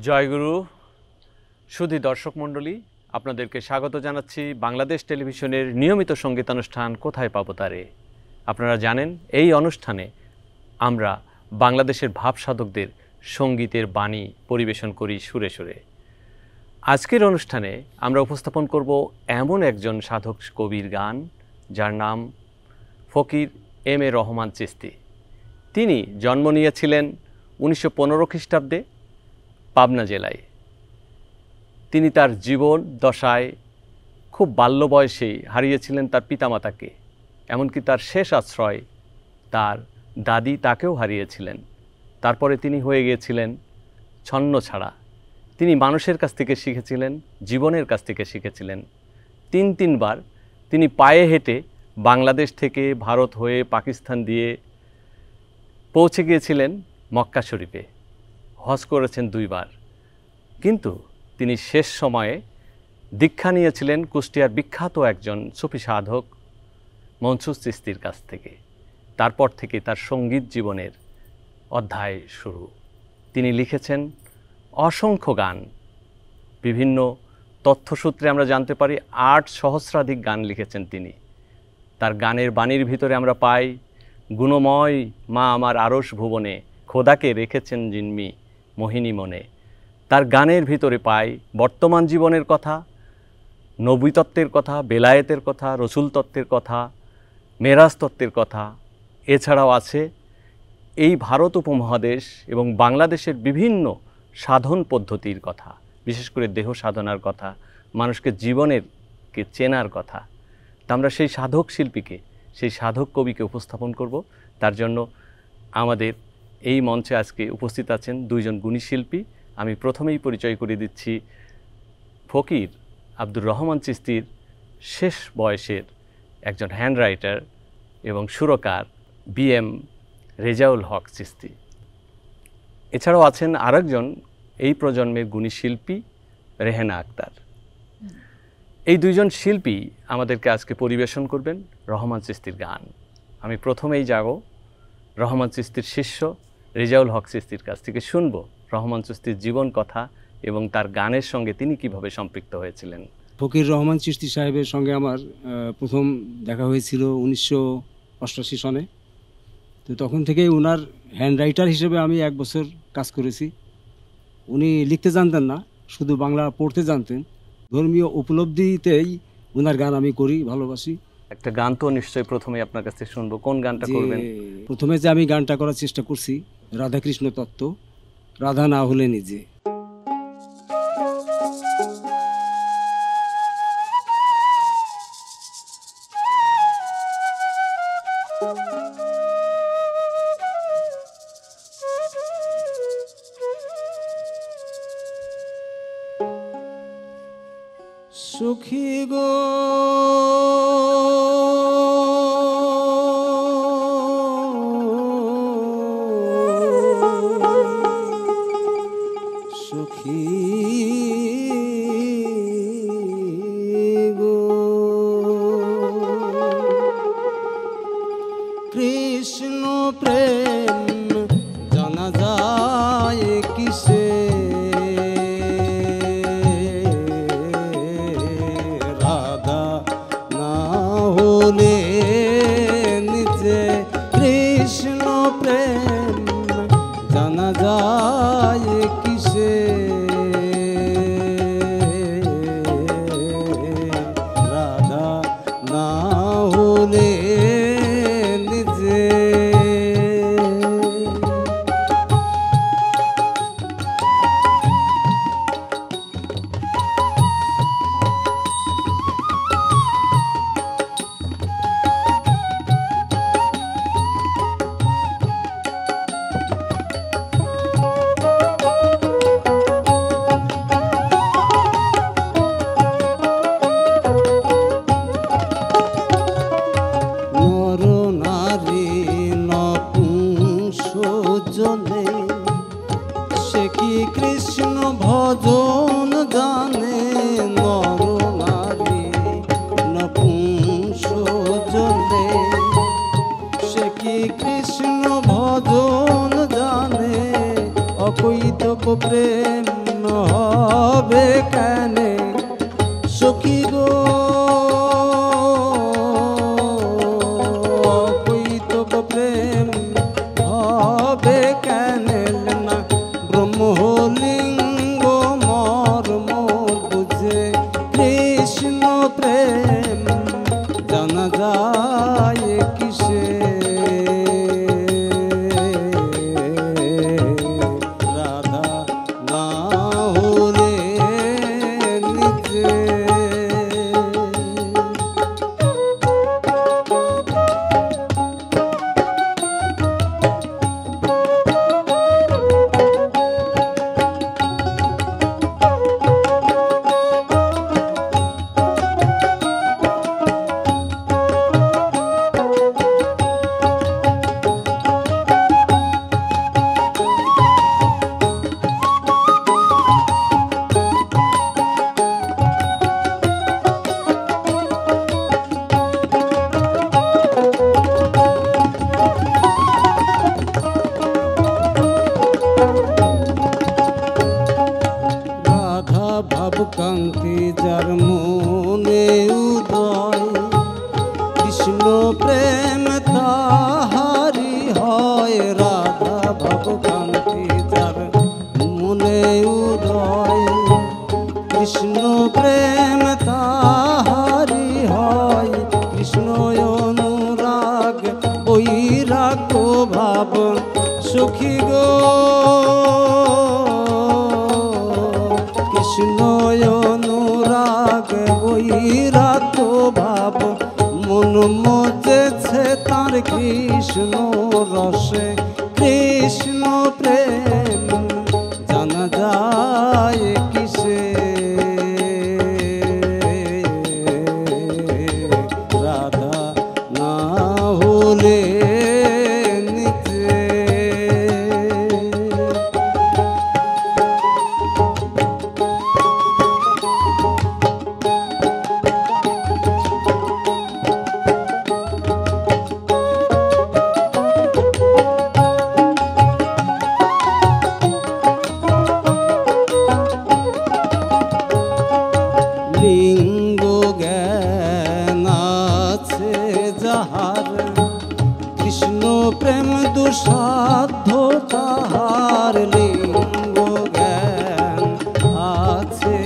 জয়গুরু সুধী দর্শক মণ্ডলী, আপনাদেরকে স্বাগত জানাচ্ছি বাংলাদেশ টেলিভিশনের নিয়মিত সঙ্গীতানুষ্ঠান কোথায় পাবো তারে। আপনারা জানেন এই অনুষ্ঠানে আমরা বাংলাদেশের ভাবসাধকদের সঙ্গীতের বাণী পরিবেশন করি সুরে সুরে। আজকের অনুষ্ঠানে আমরা উপস্থাপন করব এমন একজন সাধক কবির গান যার নাম ফকির এম এ রহমান চিশতি। তিনি জন্ম নিয়েছিলেন 1915 খ্রিস্টাব্দে পাবনা জেলায়। তিনি তার জীবন দশায় খুব বাল্য বয়সেই হারিয়েছিলেন তার পিতামাতাকে, এমনকি তার শেষ আশ্রয় তার দাদি তাকেও হারিয়েছিলেন। তারপরে তিনি হয়ে গিয়েছিলেন ছন্নছাড়া। তিনি মানুষের কাছ থেকে শিখেছিলেন, জীবনের কাছ থেকে শিখেছিলেন। তিনবার তিনি পায়ে হেঁটে বাংলাদেশ থেকে ভারত হয়ে পাকিস্তান দিয়ে পৌঁছে গিয়েছিলেন মক্কা শরীফে। হজ করেছেন 2 বার। কিন্তু তিনি শেষ সময়ে দীক্ষা নিয়েছিলেন কুষ্টিয়ার বিখ্যাত একজন সুফি সাধক মনসুর চিশতির কাছ থেকে। তারপর থেকে তার সঙ্গীত জীবনের অধ্যায় শুরু। তিনি লিখেছেন অসংখ্য গান। বিভিন্ন তথ্যসূত্রে আমরা জানতে পারি 8 সহস্রাধিক গান লিখেছেন তিনি। তার গানের বাণীর ভিতরে আমরা পাই, গুণময় মা আমার আরশ ভুবনে, খোদাকে রেখেছেন জিনমি মোহিনী মনে। তার গানের ভিতরে পাই বর্তমান জীবনের কথা, নবী তত্ত্বের কথা, বেলায়েতের কথা, রসুল তত্ত্বের কথা, মেরাজ তত্ত্বের কথা। এছাড়াও আছে এই ভারত উপমহাদেশ এবং বাংলাদেশের বিভিন্ন সাধন পদ্ধতির কথা, বিশেষ করে দেহ সাধনার কথা, মানুষকে জীবনেরকে চেনার কথা। তা আমরা সেই সাধক শিল্পীকে, সেই সাধক কবিকে উপস্থাপন করব। তার জন্য আমাদের এই মঞ্চে আজকে উপস্থিত আছেন 2 জন গুণী শিল্পী। আমি প্রথমেই পরিচয় করে দিচ্ছি ফকির আব্দুর রহমান চিশতির শেষ বয়সের একজন হ্যান্ড রাইটার এবং সুরকার BM রেজাউল হক চিশতি। এছাড়াও আছেন আরেকজন এই প্রজন্মের গুণী শিল্পী রেহেনা আক্তার। এই 2 জন শিল্পী আমাদেরকে আজকে পরিবেশন করবেন রহমান চিশতির গান। আমি প্রথমেই যাব রহমান চিশতির শিষ্য রেজাউল হক চিশতির কাছ থেকে, শুনব রহমান চিশতির জীবন কথা এবং তার গানের সঙ্গে তিনি কিভাবে সম্পৃক্ত হয়েছিলেন। ফকির রহমান চিশতি সাহেবের সঙ্গে আমার প্রথম দেখা হয়েছিল 1988 সনে। তো তখন থেকেই ওনার হ্যান্ড রাইটার হিসেবে আমি 1 বছর কাজ করেছি। উনি লিখতে জানতেন না, শুধু বাংলা পড়তে জানতেন। ধর্মীয় উপলব্ধিতেই ওনার গান আমি করি, ভালোবাসি। একটা গান তো নিশ্চয়ই প্রথমে আপনার কাছে শুনবো, কোন গানটা করবেন? প্রথমে যে আমি গানটা করার চেষ্টা করছি রাধাকৃষ্ণ তত্ত্ব, রাধা না হলে নিজে। সুখী গো সুখী গো কৃষ্ণ প্রেম জানা যায় কিসে, নিজে কৃষ্ণ প্রেম জানা যায় কিসে, রাধা না হলে নিজে। সে কি কৃষ্ণ ভজন জানে, নর নারী নপুংসজনে। সে কি কৃষ্ণ ভজন জানে, অকৈতব প্রেম হবে কেনে সখী গো কৈতব প্রেম হবে কেনে না ব্রহ্মলিঙ্গ মর্ম বুঝে কৃষ্ণ প্রেম জানা যায় কিসে রাধা না হলে নিজে রাধা ভাবকান্তি যার মনে উদয় কৃষ্ণ প্রেম তাহারি হয় রাধা ভাবকান্তি যার মনে উদয় কৃষ্ণ প্রেম তাহারি হয় কৃষ্ণ অনুরাগ বৈরাগ্য ভাব সখী গো কৃষ্ণ অনুরাগ বৈরাগ্য ভাব মন মজেছে তার কৃষ্ণ রসে কৃষ্ণ প্রেম জানা যায় কিসে রাধা না হলে নিজে লিঙ্গ জ্ঞান আছে যাহার কৃষ্ণ প্রেম দুঃসাধ্য তাহার লিঙ্গ জ্ঞান আছে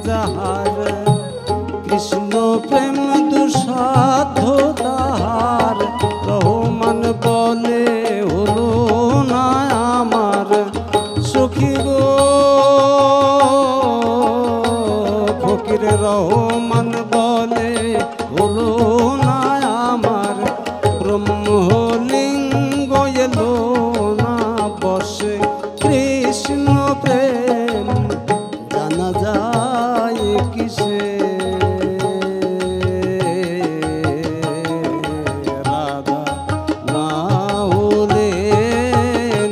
যাহার কৃষ্ণ প্রেম দুঃসাধ্য তাহার রহমান বলে হলো না আমার সখী গো ফকির রহমান বলে হলো না আমার ব্রহ্মলিঙ্গ এলো না বসে কৃষ্ণ প্রেম জানা যায় কিসে রাধা না হলে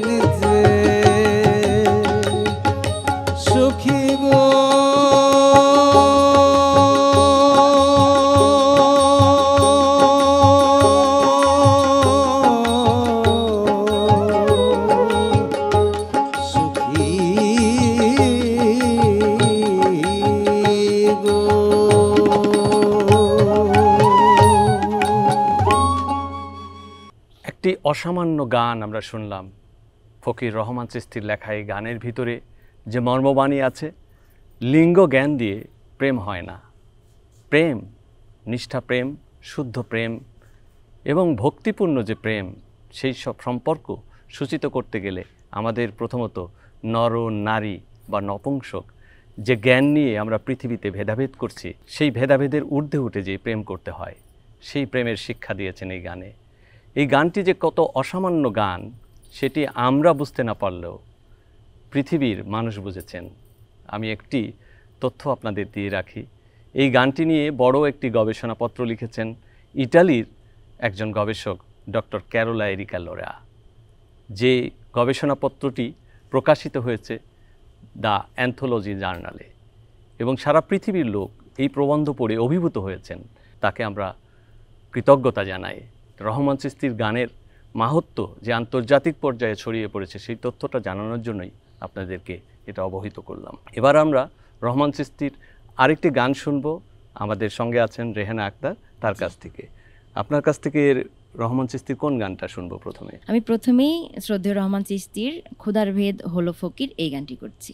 নিজে সখী গো সখী গো একটি অসামান্য গান আমরা শুনলাম ফকির রহমান চিশতির লেখা এই গানের ভিতরে যে মর্মবাণী আছে, লিঙ্গ জ্ঞান দিয়ে প্রেম হয় না। প্রেম, নিষ্ঠা প্রেম, শুদ্ধ প্রেম এবং ভক্তিপূর্ণ যে প্রেম, সেই সব সম্পর্ক সূচিত করতে গেলে আমাদের প্রথমত নর নারী বা নপুংসক যে জ্ঞান নিয়ে আমরা পৃথিবীতে ভেদাভেদ করছি, সেই ভেদাভেদের ঊর্ধ্বে উঠে যে প্রেম করতে হয়, সেই প্রেমের শিক্ষা দিয়েছেন এই গানে। এই গানটি যে কত অসামান্য গান সেটি আমরা বুঝতে না পারলেও পৃথিবীর মানুষ বুঝেছেন। আমি একটি তথ্য আপনাদের দিয়ে রাখি। এই গানটি নিয়ে বড় একটি গবেষণাপত্র লিখেছেন ইটালির একজন গবেষক ডক্টর ক্যারোলা এরিকা লোরা। যে গবেষণাপত্রটি প্রকাশিত হয়েছে দ্য অ্যান্থোলজি জার্নালে এবং সারা পৃথিবীর লোক এই প্রবন্ধ পড়ে অভিভূত হয়েছেন, তাকে আমরা কৃতজ্ঞতা জানাই। রহমান চিশতির গানের মাহাত্ম্য যে আন্তর্জাতিক পর্যায়ে ছড়িয়ে পড়েছে সেই তথ্যটা জানানোর জন্যই আপনাদেরকে এটা অবহিত করলাম। এবার আমরা রহমান চিশতির আরেকটি গান শুনবো। আমাদের সঙ্গে আছেন রেহানা আক্তার, তার কাছ থেকে। আপনার কাছ থেকে রহমান চিশতির কোন গানটা শুনবো প্রথমে? আমি প্রথমেই শ্রদ্ধেয় রহমান চিশতির খোদার ভেদ হলো ফকির এই গানটি করছি।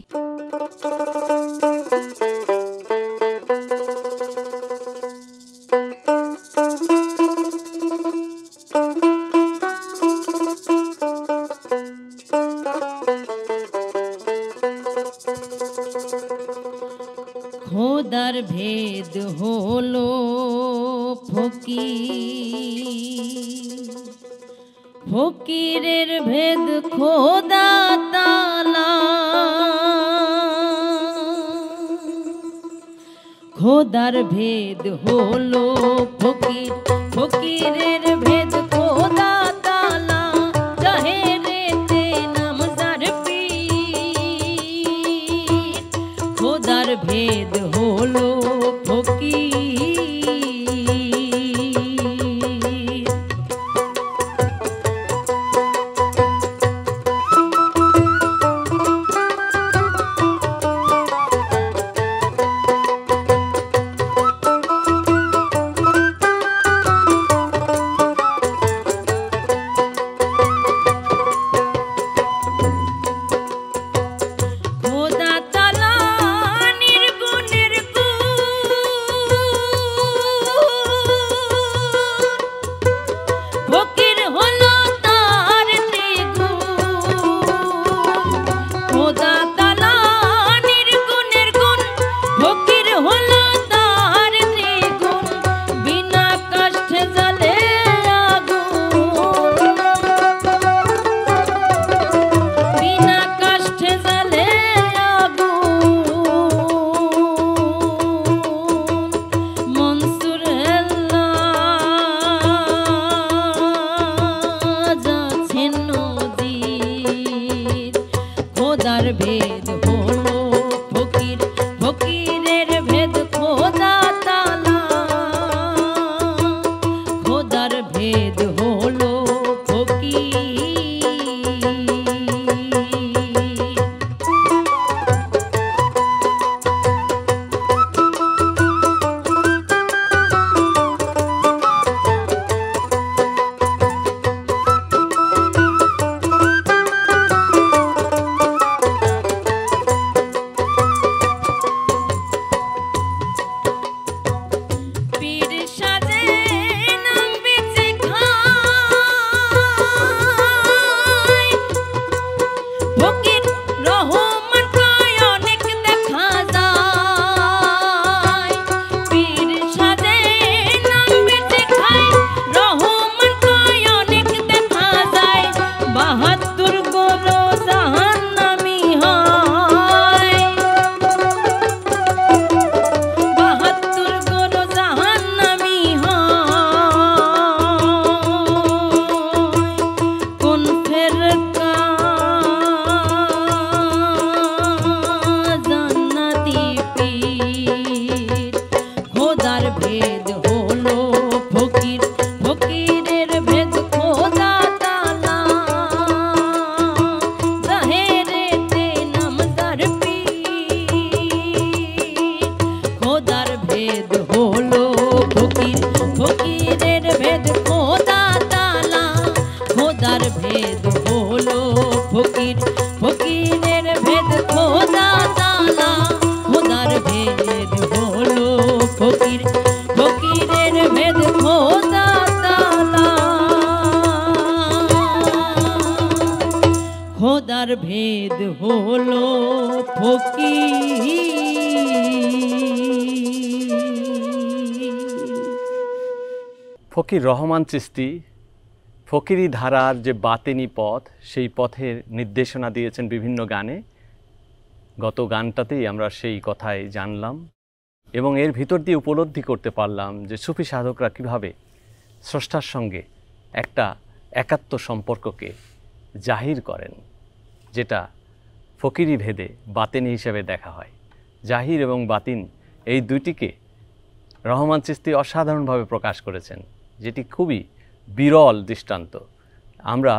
খোদার ভেদ হলো ফকির, ফকিরের ভেদ খোদা তাআলা, খোদার ভেদ হলো ফকির, ফকিরের ভেদ খোদা তাআলা, জাহেরেতে নাম যার পীর, খোদার ভেদ হলো ফকির। খোদা তাআলা নির্গুণের গুণ, ফকির হলো তার ত্রিগুণ, খোদা তাআলা নির্গুণের গুণ, ফকির হলো তার ত্রিগুণ, বিনা কষ্টে জ্বলে আগুন, বিনা কষ্টে জ্বলে আগুন, মনসুর আল্লাহ যাচ্ছেন নদীর, খোদার ভেদ হলো ফকির, ফকিরের ভেদ খোদা তাআলা, খোদার ভেদ হলো ফকির। পীর সাজে নাম বেচে খায়, ফকির রহমান কয় অনেক দেখা যায়, পীর সাজে নাম বেচে খায়, রহমান কয় অনেক দেখা যায়, ৭২ গোলো জাহান্নামী হয়, ৭২ গোলো জাহান্নামী হয়, কোন ফেরকা জান্নাতি পীর, খোদার ভেদ হলো ফকির, ফকিরের ভেদ খোদা তাআলা, জাহেরেতে নাম যার পীর, খোদার ভেদ হলো ফকির, ফকিরের ভেদ খোদা তাআলা, খোদার ভেদ হলো ফকির, ফকিরের ভেদ খোদা তাআলা, খোদার ভেদ হলো ফকির, ফকিরের ভেদ খোদা তাআলা, খোদার ভেদ হলো ফকির। ফকির রহমান চিশতি ফকিরি ধারার যে বাতেনি পথ, সেই পথের নির্দেশনা দিয়েছেন বিভিন্ন গানে। গত গানটাতেই আমরা সেই কথাই জানলাম এবং এর ভিতর দিয়ে উপলব্ধি করতে পারলাম যে সুফি সাধকরা কীভাবে স্রষ্টার সঙ্গে একটা একাত্ম সম্পর্ককে জাহির করেন, যেটা ফকিরি ভেদে বাতেনি হিসেবে দেখা হয়। জাহির এবং বাতিন এই দুইটিকে রহমান চিশতি অসাধারণভাবে প্রকাশ করেছেন, যেটি খুবই বিরল দৃষ্টান্ত। আমরা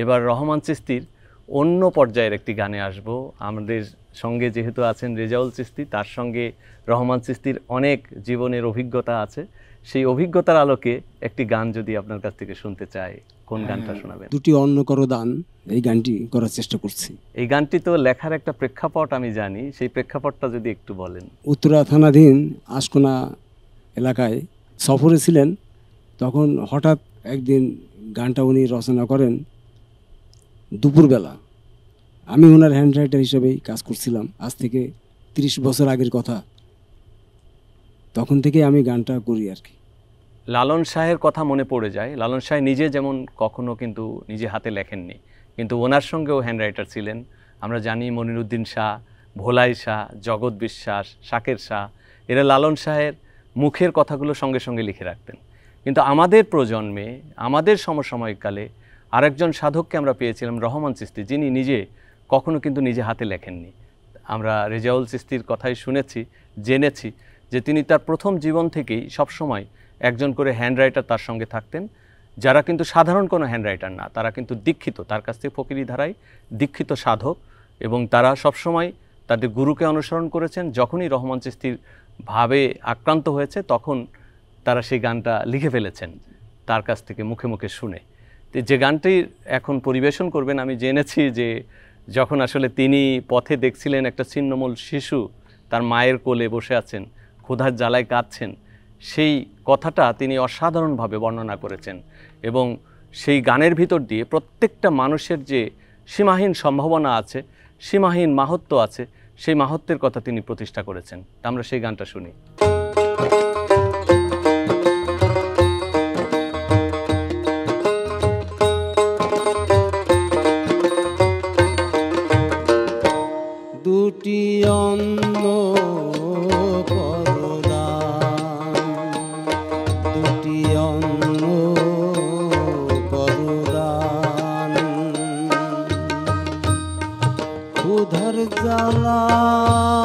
এবার রহমান চিশতির অন্য পর্যায়ের একটি গানে আসব। আমাদের সঙ্গে যেহেতু আছেন রেজাউল চিশতি, তার সঙ্গে রহমান চিশতির অনেক জীবনের অভিজ্ঞতা আছে। সেই অভিজ্ঞতার আলোকে একটি গান যদি আপনার কাছ থেকে শুনতে চাই, কোন গানটা শোনাবেন? দুটি অন্ন করো দান, এই গানটি করার চেষ্টা করছি। এই গানটি তো লেখার একটা প্রেক্ষাপট আমি জানি, সেই প্রেক্ষাপটটা যদি একটু বলেন। উত্তরা থানাধীন আশকোনা এলাকায় সফরে ছিলেন, তখন হঠাৎ একদিন গানটা উনি রচনা করেন দুপুরবেলা। আমি ওনার হ্যান্ড রাইটার হিসেবেই কাজ করছিলাম, আজ থেকে 30 বছর আগের কথা। তখন থেকে আমি গানটা করি আর কি। লালন শাহের কথা মনে পড়ে যায়। লালন শাহ নিজে যেমন কখনো কিন্তু নিজে হাতে লেখেননি, কিন্তু ওনার সঙ্গেও হ্যান্ড রাইটার ছিলেন। আমরা জানি মনিরুদ্দিন শাহ, ভোলাই শাহ, জগৎ বিশ্বাস, শাকের শাহ, এরা লালন শাহের মুখের কথাগুলো সঙ্গে সঙ্গে লিখে রাখতেন। কিন্তু আমাদের প্রজন্মে, আমাদের সমসাময়িককালে আরেকজন সাধককে আমরা পেয়েছিলাম, রহমান চিশতি, যিনি নিজে কখনো কিন্তু নিজে হাতে লেখেননি। আমরা রেজাউল চিশতির কথাই শুনেছি, জেনেছি যে তিনি তার প্রথম জীবন থেকেই সবসময় একজন করে হ্যান্ড রাইটার তার সঙ্গে থাকতেন, যারা কিন্তু সাধারণ কোনো হ্যান্ড রাইটার না, তারা কিন্তু দীক্ষিত, তার কাছ থেকে ফকিরি ধারায় দীক্ষিত সাধক, এবং তারা সবসময় তাদের গুরুকে অনুসরণ করেছেন। যখনই রহমান চিশতির ভাবে আক্রান্ত হয়েছে তখন তারা সেই গানটা লিখে ফেলেছেন তার কাছ থেকে মুখে মুখে শুনে। তো যে গানটি এখন পরিবেশন করবেন, আমি জেনেছি যে যখন আসলে তিনি পথে দেখছিলেন একটা ছিন্নমূল শিশু তার মায়ের কোলে বসে আছেন, ক্ষুধার জ্বালায় কাঁদছেন, সেই কথাটা তিনি অসাধারণভাবে বর্ণনা করেছেন। এবং সেই গানের ভিতর দিয়ে প্রত্যেকটা মানুষের যে সীমাহীন সম্ভাবনা আছে, সীমাহীন মাহাত্ম্য আছে, সেই মাহাত্ম্যের কথা তিনি প্রতিষ্ঠা করেছেন। আমরা সেই গানটা শুনি। দুটি অন্ন করো দান, দুটি অন্ন করো দান, ক্ষুধার জ্বালায়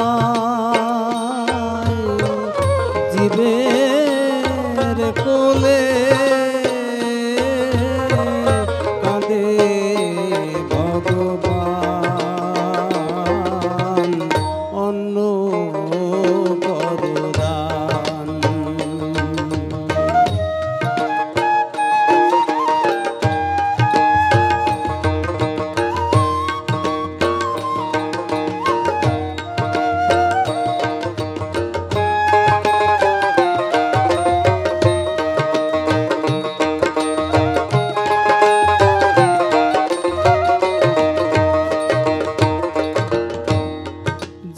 জীবের কোলে কাঁদে ভগবান, অন্ন করো দান।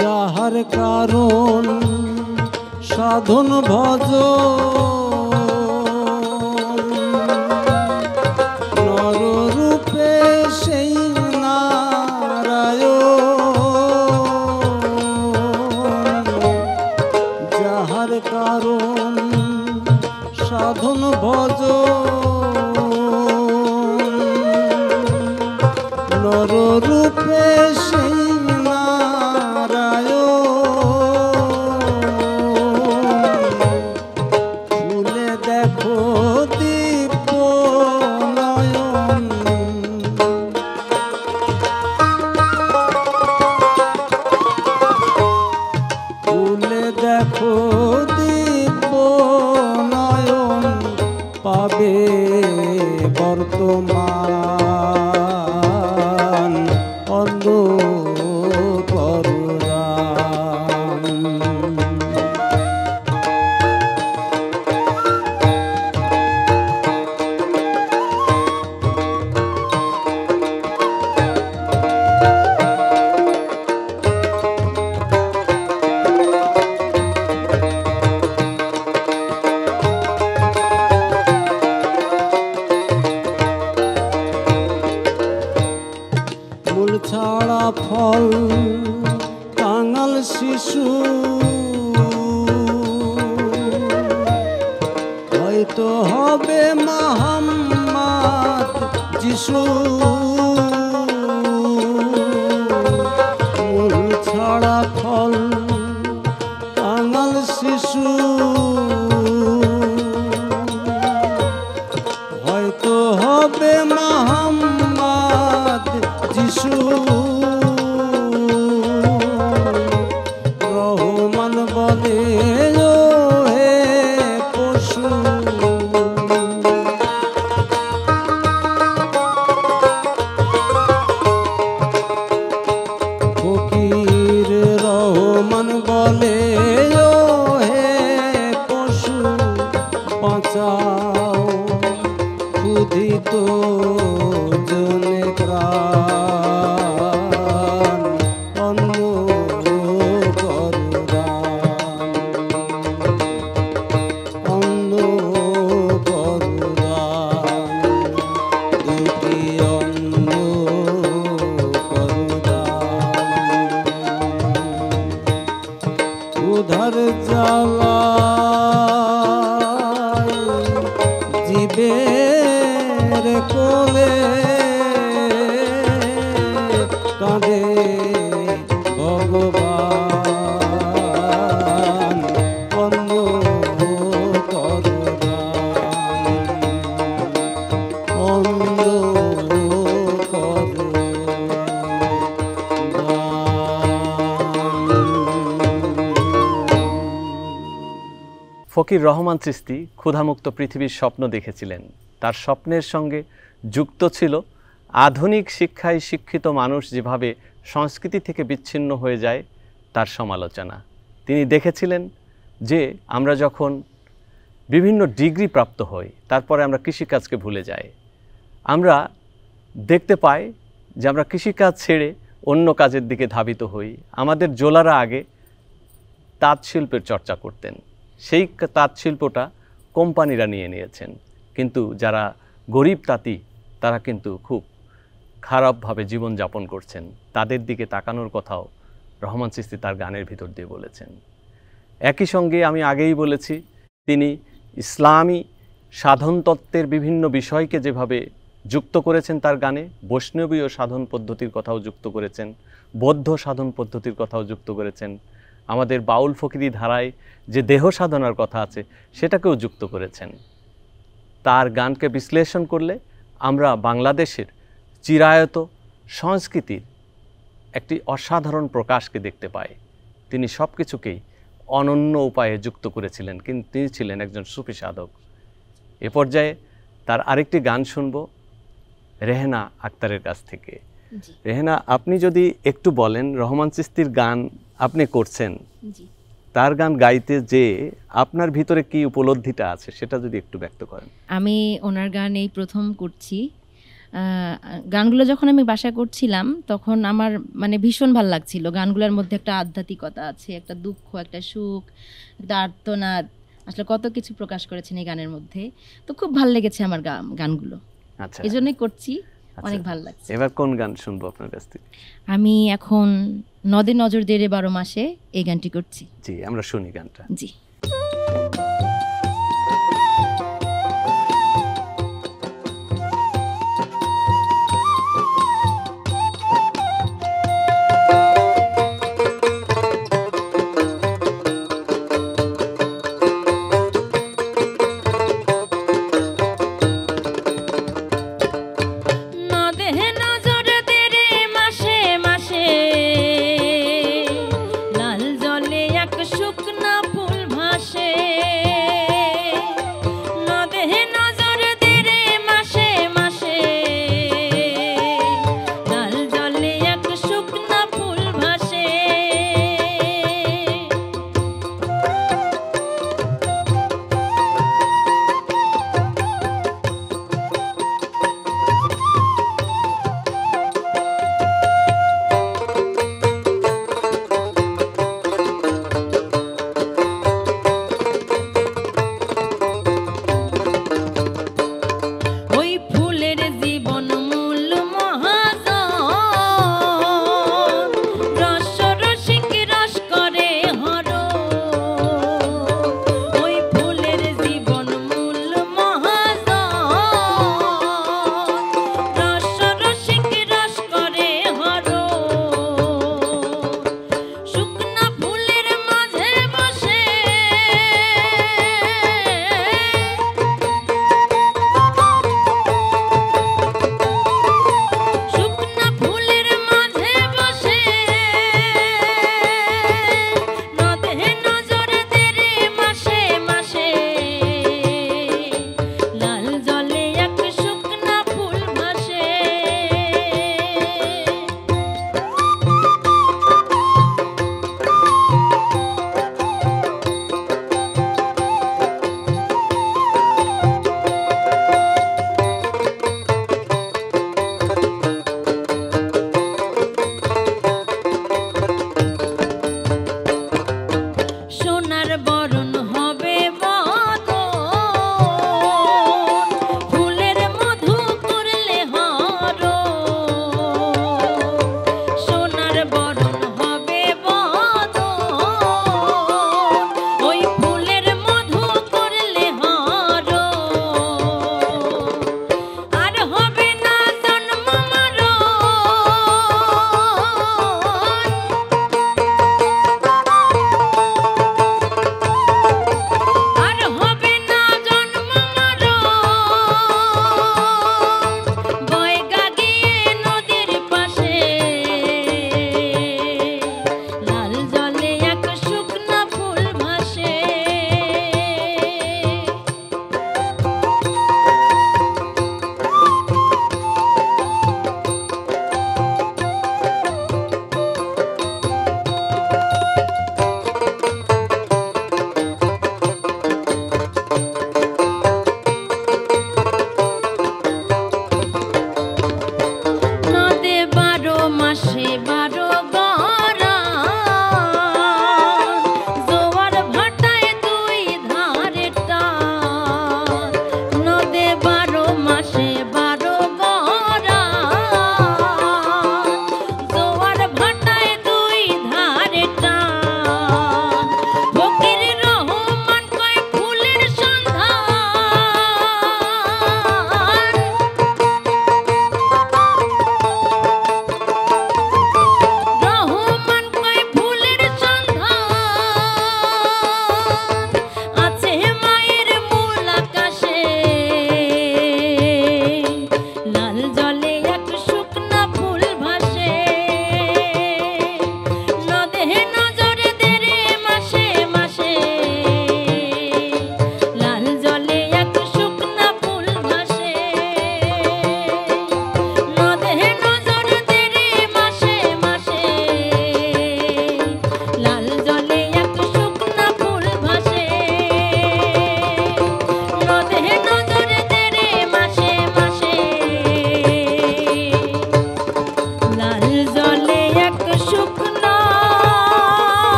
যাহার কারণ সাধন ভজ নররূপে সেই নারায়ণ, যাহার কারণ সাধন ভজ নররূপে সেই ফুলে দেখো দিব্য নয়ন, ফুলে দেখো দিব্য নয়ন, পাবে বর্তমান অন্ন করো দান। মূল ছাড়া ফল কাঙাল শিশু হয়তো হবে মুহাম্মদ যিশু, মূল ছাড়া ফল কাঙাল শিশু হয়তো হবে মুহাম্মদ যিশু। চাও ক্ষুধিত জনে প্রাণ অন্ন করুদান অন্ন করুদান দুটি অন্ন করুদান উধার জ্বালা জীবের কোলে কাঁদে ভগবান অন্ন করুদান অন্ন ফকির রহমান চিশতি ক্ষুধামুক্ত পৃথিবীর স্বপ্ন দেখেছিলেন। তার স্বপ্নের সঙ্গে যুক্ত ছিল আধুনিক শিক্ষায় শিক্ষিত মানুষ যেভাবে সংস্কৃতি থেকে বিচ্ছিন্ন হয়ে যায় তার সমালোচনা। তিনি দেখেছিলেন যে আমরা যখন বিভিন্ন ডিগ্রি প্রাপ্ত হই তারপরে আমরা কৃষিকাজকে ভুলে যাই। আমরা দেখতে পাই যে আমরা কৃষিকাজ ছেড়ে অন্য কাজের দিকে ধাবিত হই। আমাদের জোলারা আগে তাঁত শিল্পের চর্চা করতেন, সেই তাঁত শিল্পটা কোম্পানিরা নিয়ে নিয়েছেন, কিন্তু যারা গরিব তাঁতি তারা কিন্তু খুব খারাপভাবে জীবনযাপন করছেন। তাদের দিকে তাকানোর কথাও রহমান চিশতি তার গানের ভিতর দিয়ে বলেছেন। একই সঙ্গে আমি আগেই বলেছি তিনি ইসলামী সাধনতত্ত্বের বিভিন্ন বিষয়কে যেভাবে যুক্ত করেছেন তার গানে, বৈষ্ণবীয় সাধন পদ্ধতির কথাও যুক্ত করেছেন, বৌদ্ধ সাধন পদ্ধতির কথাও যুক্ত করেছেন, আমাদের বাউল ফকিরি ধারায় যে দেহ সাধনার কথা আছে সেটাকেও যুক্ত করেছেন। তার গানকে বিশ্লেষণ করলে আমরা বাংলাদেশের চিরায়ত সংস্কৃতির একটি অসাধারণ প্রকাশকে দেখতে পাই। তিনি সব কিছুকেই অনন্য উপায়ে যুক্ত করেছিলেন, কিন্তু তিনি ছিলেন একজন সুফি সাধক। এ পর্যায়ে তার আরেকটি গান শুনব রেহেনা আক্তারের কাছ থেকে। রেহেনা, আপনি যদি একটু বলেন, রহমান চিশতির গান আপনি করছেন, তার গান গাইতে যে আপনার ভিতরে কি উপলব্ধিটা আছে সেটা যদি একটু ব্যক্ত করেন। আমি ওনার গান এই প্রথম করছি। গানগুলো যখন আমি বাসায় করছিলাম তখন আমার মানে ভীষণ ভালো লাগছিল। গানগুলোর মধ্যে একটা আধ্যাত্মিকতা আছে, একটা দুঃখ, একটা সুখ, একটা আর্তনাদ, আসলে কত কিছু প্রকাশ করেছেন এই গানের মধ্যে। তো খুব ভালো লেগেছে আমার গানগুলো, আচ্ছা, এই জন্যই করছি। অনেক ভালো লাগছে। এবার কোন গান শুনবো আপনার কাছ থেকে? আমি এখন নদে নজর দেরে 12 মাসে এই গানটি করছি। জি, আমরা শুনি গানটা। জি। শুকনা ফুল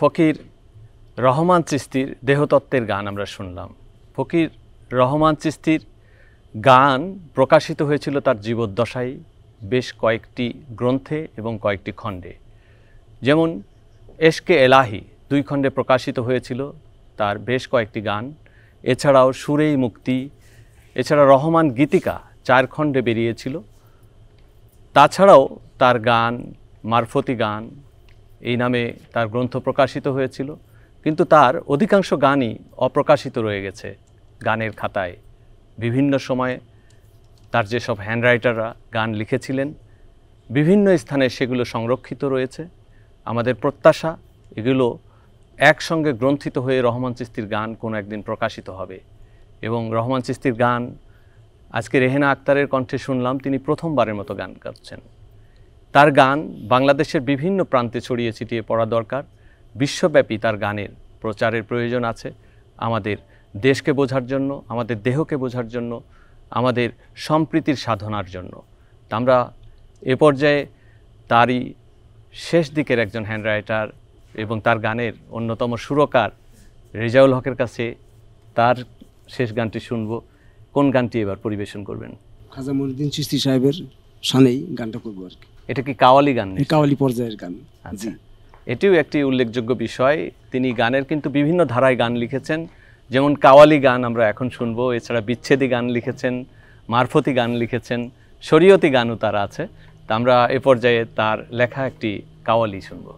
ফকির রহমান চিশতির দেহতত্ত্বের গান আমরা শুনলাম। ফকির রহমান চিশতির গান প্রকাশিত হয়েছিল তার জীবদ্দশায় বেশ কয়েকটি গ্রন্থে এবং কয়েকটি খণ্ডে। যেমন এশকে এলাহি 2 খণ্ডে প্রকাশিত হয়েছিল তার বেশ কয়েকটি গান। এছাড়াও সুরেই মুক্তি, এছাড়া রহমান গীতিকা 4 খণ্ডে বেরিয়েছিল। তাছাড়াও তার গান মারফতি গান এই নামে তার গ্রন্থ প্রকাশিত হয়েছিল, কিন্তু তার অধিকাংশ গানই অপ্রকাশিত রয়ে গেছে গানের খাতায়। বিভিন্ন সময়ে তার যেসব হ্যান্ডরাইটাররা গান লিখেছিলেন বিভিন্ন স্থানে সেগুলো সংরক্ষিত রয়েছে। আমাদের প্রত্যাশা এগুলো একসঙ্গে গ্রন্থিত হয়ে রহমান চিশতির গান কোনো একদিন প্রকাশিত হবে। এবং রহমান চিশতির গান আজকে রেহেনা আক্তারের কণ্ঠে শুনলাম, তিনি প্রথমবারের মতো গান গাচ্ছেন। তার গান বাংলাদেশের বিভিন্ন প্রান্তে ছড়িয়ে ছিটিয়ে পড়া দরকার। বিশ্বব্যাপী তার গানের প্রচারের প্রয়োজন আছে, আমাদের দেশকে বোঝার জন্য, আমাদের দেহকে বোঝার জন্য, আমাদের সম্প্রীতির সাধনার জন্য। তা আমরা এ পর্যায়ে তারই শেষ দিকের একজন হ্যান্ডরাইটার এবং তার গানের অন্যতম সুরকার রেজাউল হকের কাছে তার শেষ গানটি শুনব। কোন গানটি এবার পরিবেশন করবেন? খাজা মঈনুদ্দিন চিশতি সাহেবের শানেই গানটা করবো আর কি। এটা কি কাওয়ালি গান? কাওয়ালি পর্যায়ের গান। আচ্ছা, এটিও একটি উল্লেখযোগ্য বিষয়। তিনি গানের কিন্তু বিভিন্ন ধারায় গান লিখেছেন, যেমন কাওয়ালি গান আমরা এখন শুনবো। এছাড়া বিচ্ছেদী গান লিখেছেন, মারফতি গান লিখেছেন, শরীয়তি গানও তার আছে। তা আমরা এ পর্যায়ে তার লেখা একটি কাওয়ালি শুনবো।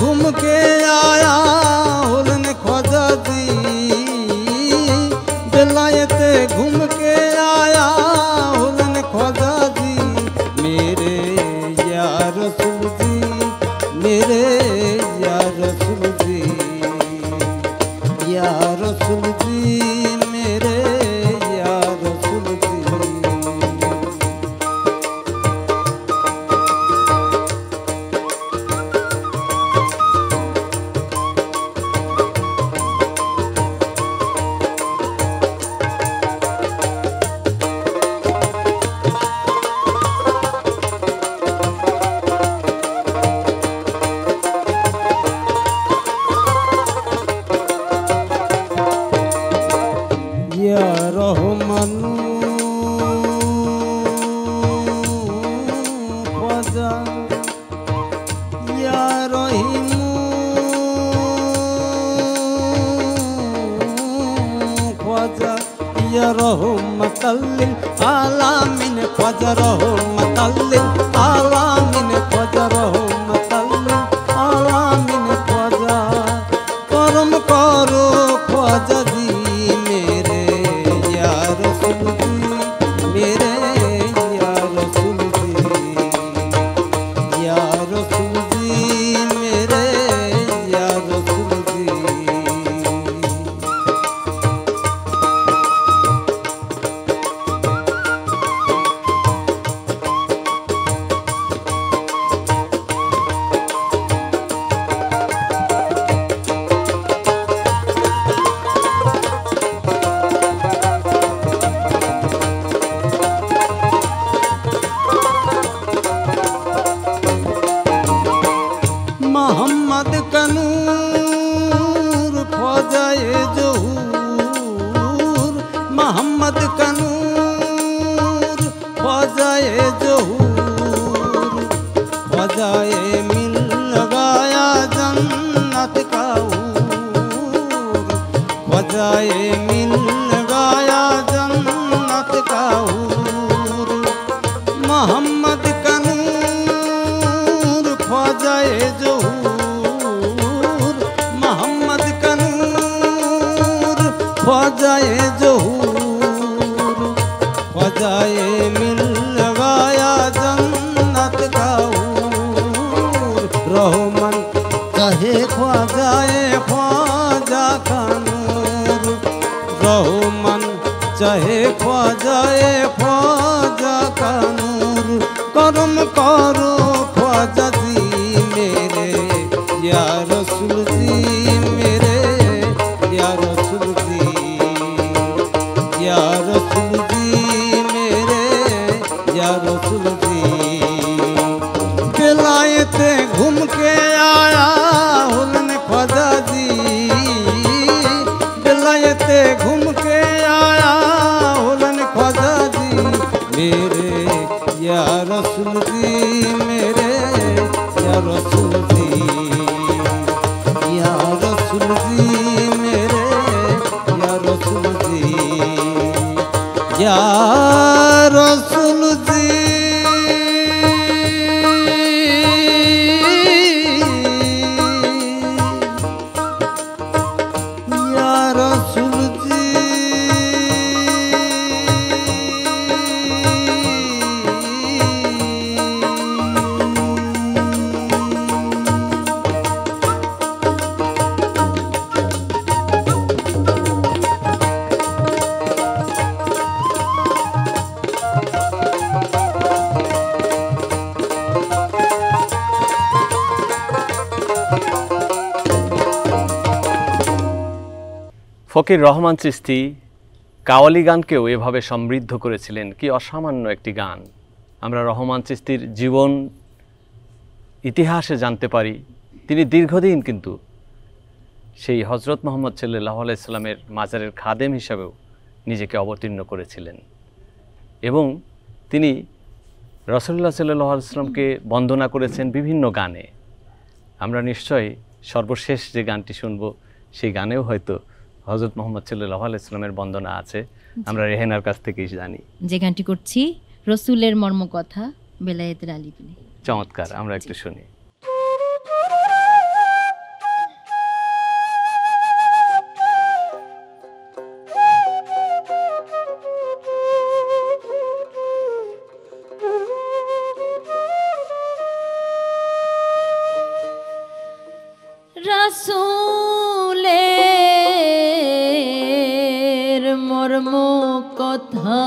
घूम के आया हुलन ख्वाजा जी, बेलायते घूम के आया हुलन ख्वाजा जी, मेरे या रसूल जी, मेरे या रसूल जी, या रसूल जी, मेरे या रसूल जी। रहमतल्लिल आलामीन ख्वाजा रहमतल्लिल आलामीन ख्वाजा रहमतल्लिल आलामीन ख्वाजा करम करो ख्वाजा जी, मेरे या रसूल जी, मेरे या रसूल जी, या रसूल जी, मेरे या रसूल जी। मोहम्मद का नूर ख्वाजाए ज़हूर, मोहम्मद का नूर ख्वाजाए ज़हूर, ख्वाजाए मिल लगाया जन्नत का हूर, ख्वाजाए मिल लगाया ख्वाजाए ज़हूर ख्वाजाए मिल गया जन्नत का हूर रहो मन चाहे ख्वाजाए ख्वाजा का नूर रहो मन चाहे ख्वाजाए ख्वाजा का नूर करम करो ख्वाजा जी मेरे या रसूल जी मेरे या रसूल जी या रसूल जी मेरे या रसूल जी बेलायते घूम के आया हुलन ख्वाजा जी बेलायते घूम के आया हुलन ख्वाजा जी मेरे या रसूल जी मेरे या रसूल जी या रसूल जी मेरे या रसूल जी या रसूल जी या रसूल जी ফকির রহমান চিশতি কাওয়ালি গানকেও এভাবে সমৃদ্ধ করেছিলেন। কি অসামান্য একটি গান! আমরা রহমান চিশতির জীবন ইতিহাসে জানতে পারি তিনি দীর্ঘদিন কিন্তু সেই হজরত মুহাম্মদ সাল্লাল্লাহু আলাইহি সাল্লামের মাজারের খাদেম হিসাবেও নিজেকে অবতীর্ণ করেছিলেন এবং তিনি রাসূলুল্লাহ সাল্লাল্লাহু আলাইহি সাল্লামকে বন্দনা করেছেন বিভিন্ন গানে। আমরা নিশ্চয়ই সর্বশেষ যে গানটি শুনব সেই গানেও হয়তো হযরত মুহাম্মদ সাল্লাল্লাহু আলাইহি সাল্লামের বন্দনা আছে। আমরা রেহেনার কাছ থেকেই জানি। যে গানটি করছি রসুলের মর্মকথা বেলায়েতের আলী বিনে। চমৎকার, আমরা একটু শুনি। রাসূলের মর্মকথা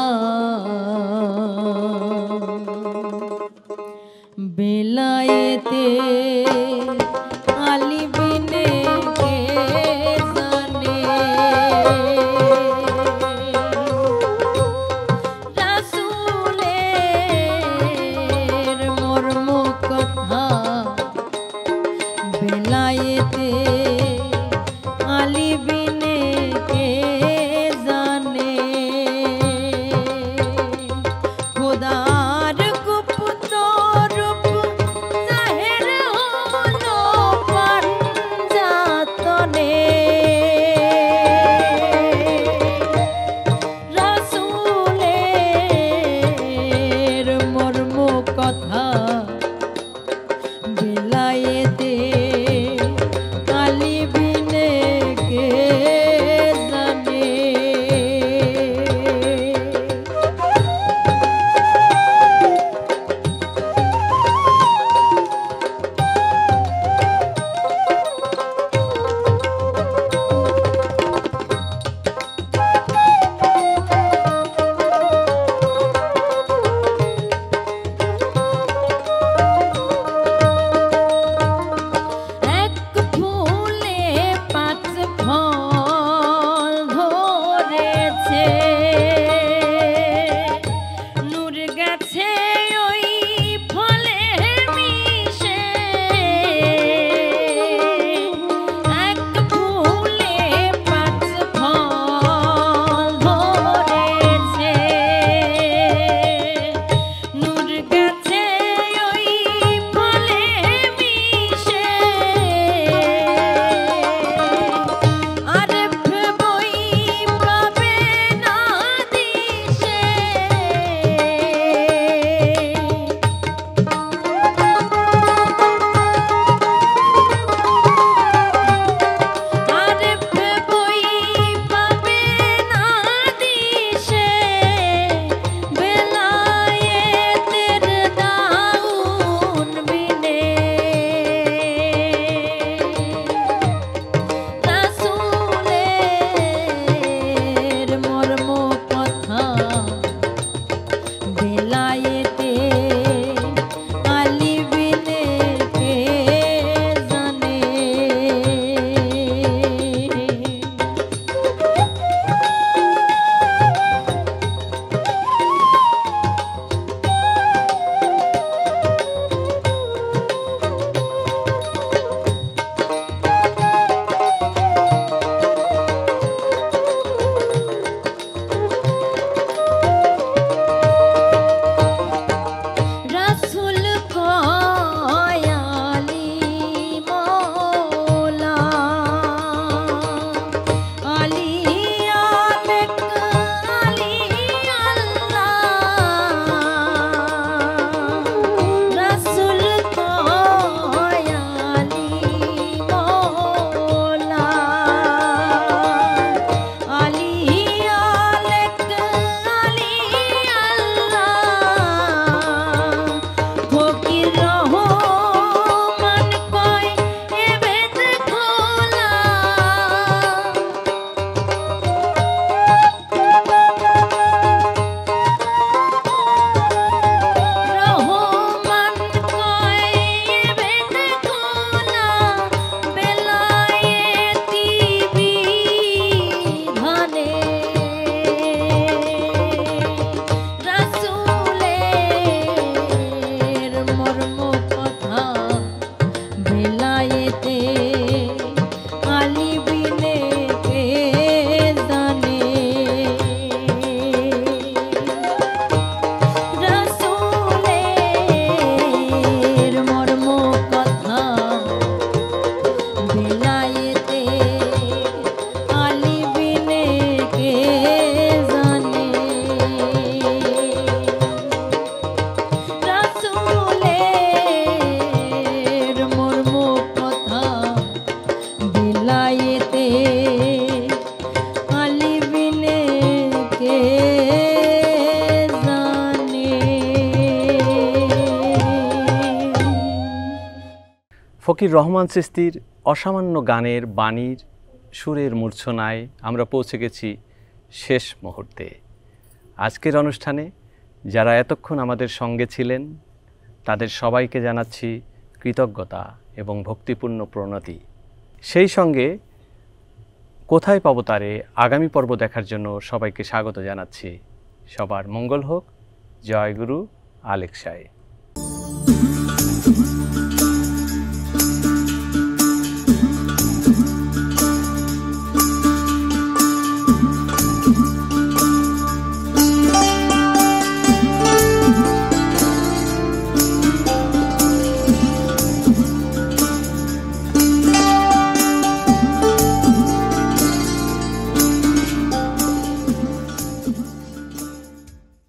বেলায়েতে আলী বিনে কে জানে। রাসূলের মর্মকথা বেলায়েতে আলী বিনে কে জানে। ফকির রহমান চিশতির অসামান্য গানের বাণীর সুরের মূর্ছনায় আমরা পৌঁছে গেছি শেষ মুহূর্তে। আজকের অনুষ্ঠানে যারা এতক্ষণ আমাদের সঙ্গে ছিলেন তাদের সবাইকে জানাচ্ছি কৃতজ্ঞতা এবং ভক্তিপূর্ণ প্রণতি। সেই সঙ্গে কোথায় পাবো তারে আগামী পর্ব দেখার জন্য সবাইকে স্বাগত জানাচ্ছি। সবার মঙ্গল হোক। জয় গুরু আলেকসায়।